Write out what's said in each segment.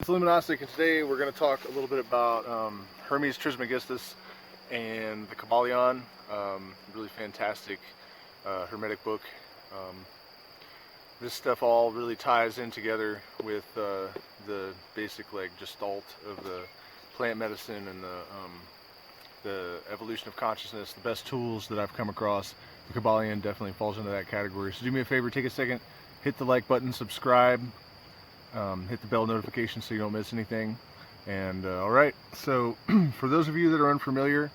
It's Luminostic, and today we're going to talk a little bit about Hermes Trismegistus and the Kybalion. Really fantastic hermetic book. This stuff all really ties in together with the basic gestalt of the plant medicine and the evolution of consciousness. The best tools that I've come across. The Kybalion definitely falls into that category. So do me a favor, take a second, hit the like button, subscribe. Hit the bell notification so you don't miss anything. And alright, so for those of you that are unfamiliar,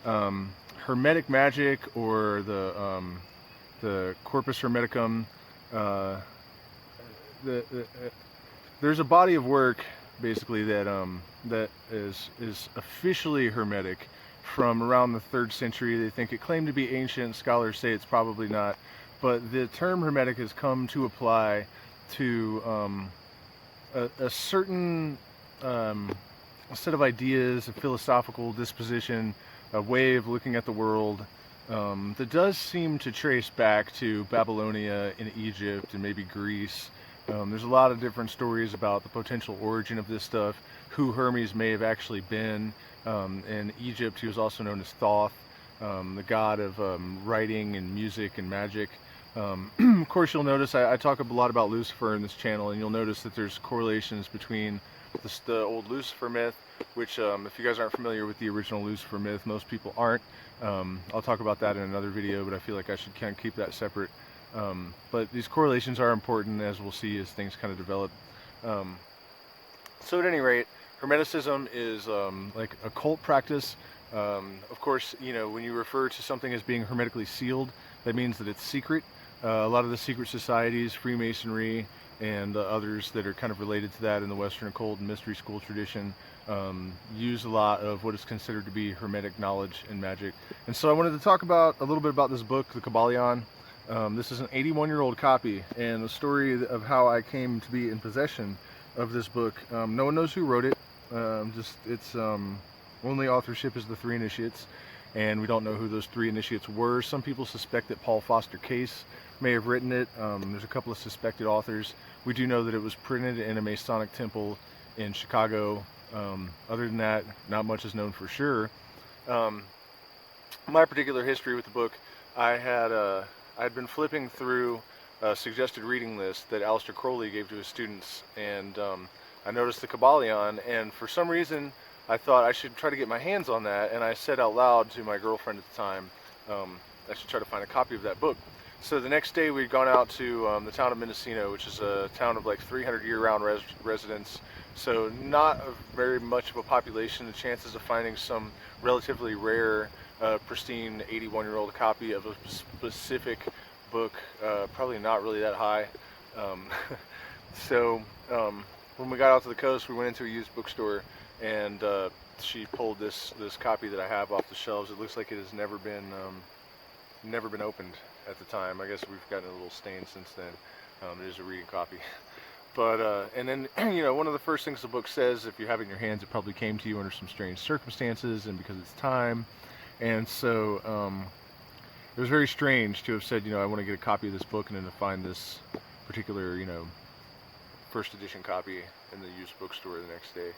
hermetic magic, or the corpus hermeticum, there's a body of work basically that is officially hermetic from around the 3rd century. They think it claimed to be ancient. Scholars say it's probably not, but the term hermetic has come to apply to a certain set of ideas, a philosophical disposition, a way of looking at the world that does seem to trace back to Babylonia and Egypt and maybe Greece. There's a lot of different stories about the potential origin of this stuff, who Hermes may have actually been. In Egypt, he was also known as Thoth, the god of writing and music and magic. Of course, you'll notice I talk a lot about Lucifer in this channel, and you'll notice that there's correlations between the old Lucifer myth, which if you guys aren't familiar with the original Lucifer myth, most people aren't. I'll talk about that in another video, but I feel like I should kind of keep that separate. But these correlations are important, as we'll see as things kind of develop. So at any rate, Hermeticism is like occult practice. Of course, you know, when you refer to something as being hermetically sealed, that means that it's secret. A lot of the secret societies, Freemasonry, and others that are kind of related to that in the Western occult and mystery school tradition use a lot of what is considered to be hermetic knowledge and magic. And so I wanted to talk about a little bit about this book, the Kybalion. This is an 81-year-old copy, and the story of how I came to be in possession of this book. No one knows who wrote it. Its only authorship is the 3 initiates, and we don't know who those 3 initiates were. Some people suspect that Paul Foster Case may have written it. There's a couple of suspected authors. We do know that it was printed in a Masonic temple in Chicago. Other than that, not much is known for sure. My particular history with the book, I'd been flipping through a suggested reading list that Aleister Crowley gave to his students, and I noticed the Kybalion, and for some reason I thought I should try to get my hands on that, and I said out loud to my girlfriend at the time, I should try to find a copy of that book. So the next day we'd gone out to the town of Mendocino, which is a town of like 300 year-round residents, so not very much of a population. The chances of finding some relatively rare, pristine 81-year-old copy of a specific book, probably not really that high. So when we got out to the coast, we went into a used bookstore, and she pulled this copy that I have off the shelves. It looks like it has never been opened at the time. I guess we've gotten a little stain since then. It is a reading copy. But and then, you know, one of the first things the book says, if you have it in your hands, it probably came to you under some strange circumstances and because it's time. And so it was very strange to have said, you know, I want to get a copy of this book, and then to find this particular, you know, 1st edition copy in the used bookstore the next day.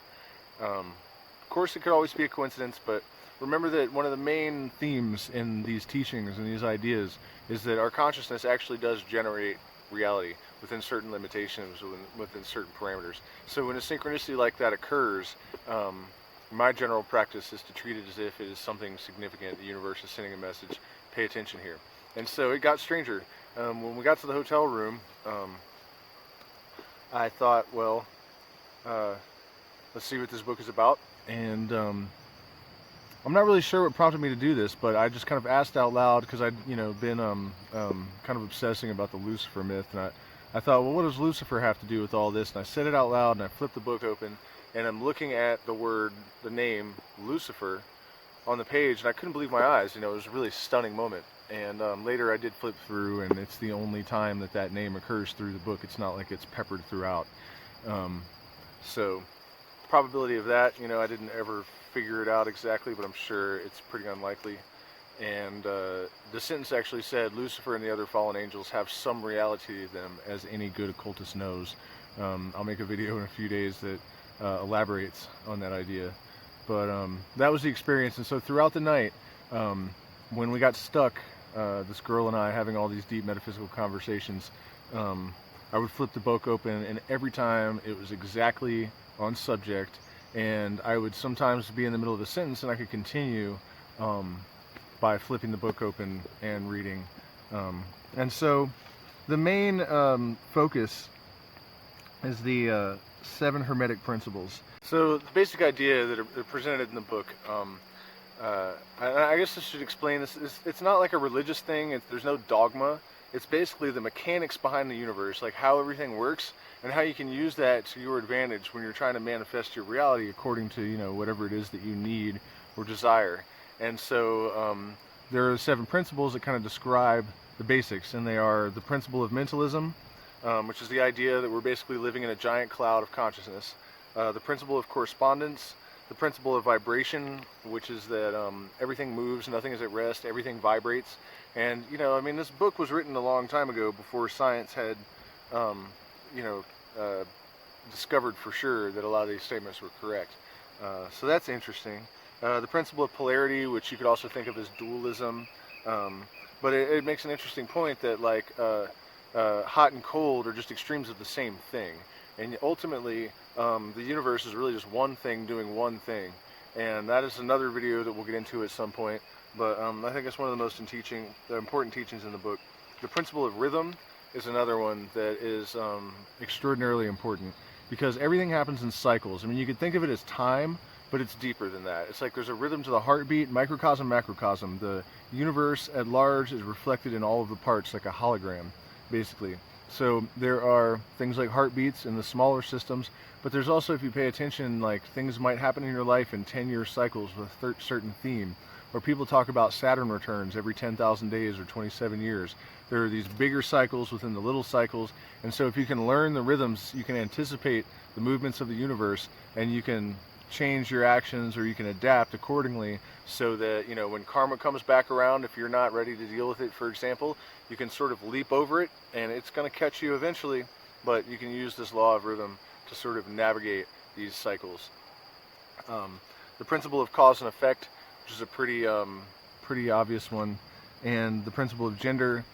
Of course, it could always be a coincidence, but remember that one of the main themes in these teachings and these ideas is that our consciousness actually does generate reality within certain limitations, within certain parameters. So when a synchronicity like that occurs, my general practice is to treat it as if it is something significant. The universe is sending a message. Pay attention here. And so it got stranger. When we got to the hotel room, I thought, well, let's see what this book is about. And I'm not really sure what prompted me to do this, but I just kind of asked out loud, because I'd, you know, been kind of obsessing about the Lucifer myth, and I thought, well, what does Lucifer have to do with all this? And I said it out loud, and I flipped the book open, and I'm looking at the name Lucifer on the page, and I couldn't believe my eyes. You know, it was a really stunning moment. And later I did flip through, and it's the only time that name occurs through the book. It's not like it's peppered throughout. So probability of that, you know, I didn't ever figure it out exactly, but I'm sure it's pretty unlikely. And the sentence actually said, Lucifer and the other fallen angels have some reality to them, as any good occultist knows. I'll make a video in a few days that elaborates on that idea. But that was the experience. And so throughout the night, when we got stuck, this girl and I having all these deep metaphysical conversations, I would flip the book open, and every time it was exactly on subject, and I would sometimes be in the middle of a sentence and I could continue by flipping the book open and reading. And so the main focus is the 7 hermetic principles. So the basic idea that are presented in the book, I guess I should explain this. It's not like a religious thing. There's no dogma. It's basically the mechanics behind the universe, like how everything works and how you can use that to your advantage when you're trying to manifest your reality according to, you know, whatever it is that you need or desire. And so there are 7 principles that kind of describe the basics, and they are the principle of mentalism, which is the idea that we're basically living in a giant cloud of consciousness. The principle of correspondence, the principle of vibration, which is that everything moves, nothing is at rest, everything vibrates. And, you know, I mean, this book was written a long time ago before science had, discovered for sure that a lot of these statements were correct. So that's interesting. The principle of polarity, which you could also think of as dualism. But it makes an interesting point that, like, hot and cold are just extremes of the same thing. And ultimately, the universe is really just one thing doing one thing. And that is another video that we'll get into at some point. But I think it's one of the most important teachings in the book. The principle of rhythm is another one that is extraordinarily important, because everything happens in cycles. I mean, you could think of it as time, but it's deeper than that. It's like there's a rhythm to the heartbeat, microcosm, macrocosm. The universe at large is reflected in all of the parts like a hologram, basically. So there are things like heartbeats in the smaller systems, but there's also, if you pay attention, like things might happen in your life in 10-year cycles with a certain theme. Or people talk about Saturn returns every 10,000 days or 27 years. There are these bigger cycles within the little cycles, and so if you can learn the rhythms, you can anticipate the movements of the universe, and you can change your actions, or you can adapt accordingly, so that, you know, when karma comes back around, if you're not ready to deal with it, for example, you can sort of leap over it, and it's going to catch you eventually, but you can use this law of rhythm to sort of navigate these cycles. The principle of cause and effect, which is a pretty obvious one, and the principle of gender,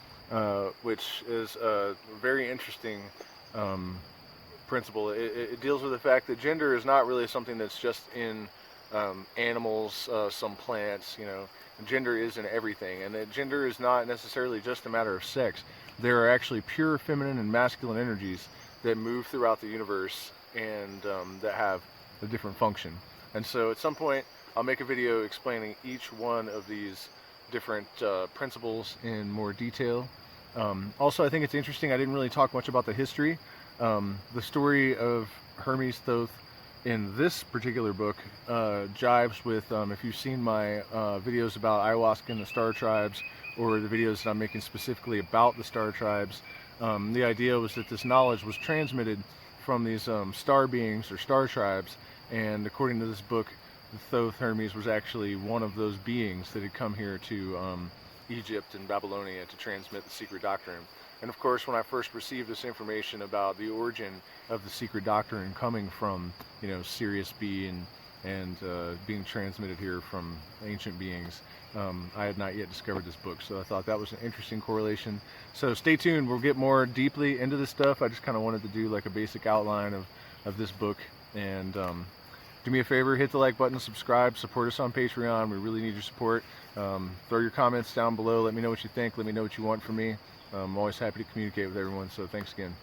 which is a very interesting principle. It deals with the fact that gender is not really something that's just in animals, some plants, you know. Gender is in everything, and that gender is not necessarily just a matter of sex. There are actually pure feminine and masculine energies that move throughout the universe, and that have a different function. And so at some point I'll make a video explaining each one of these different principles in more detail. Also, I think it's interesting, I didn't really talk much about the history. The story of Hermes Thoth in this particular book jives with, if you've seen my videos about ayahuasca and the star tribes, or the videos that I'm making specifically about the star tribes, the idea was that this knowledge was transmitted from these star beings or star tribes, and according to this book, the Thoth Hermes was actually one of those beings that had come here to Egypt and Babylonia to transmit the Secret Doctrine. And of course, when I first received this information about the origin of the Secret Doctrine coming from, you know, Sirius B and being transmitted here from ancient beings, I had not yet discovered this book, so I thought that was an interesting correlation. So stay tuned, we'll get more deeply into this stuff. I just kind of wanted to do like a basic outline of this book. And do me a favor, hit the like button, subscribe, support us on Patreon. We really need your support. Throw your comments down below, let me know what you think, let me know what you want from me. I'm always happy to communicate with everyone, so thanks again.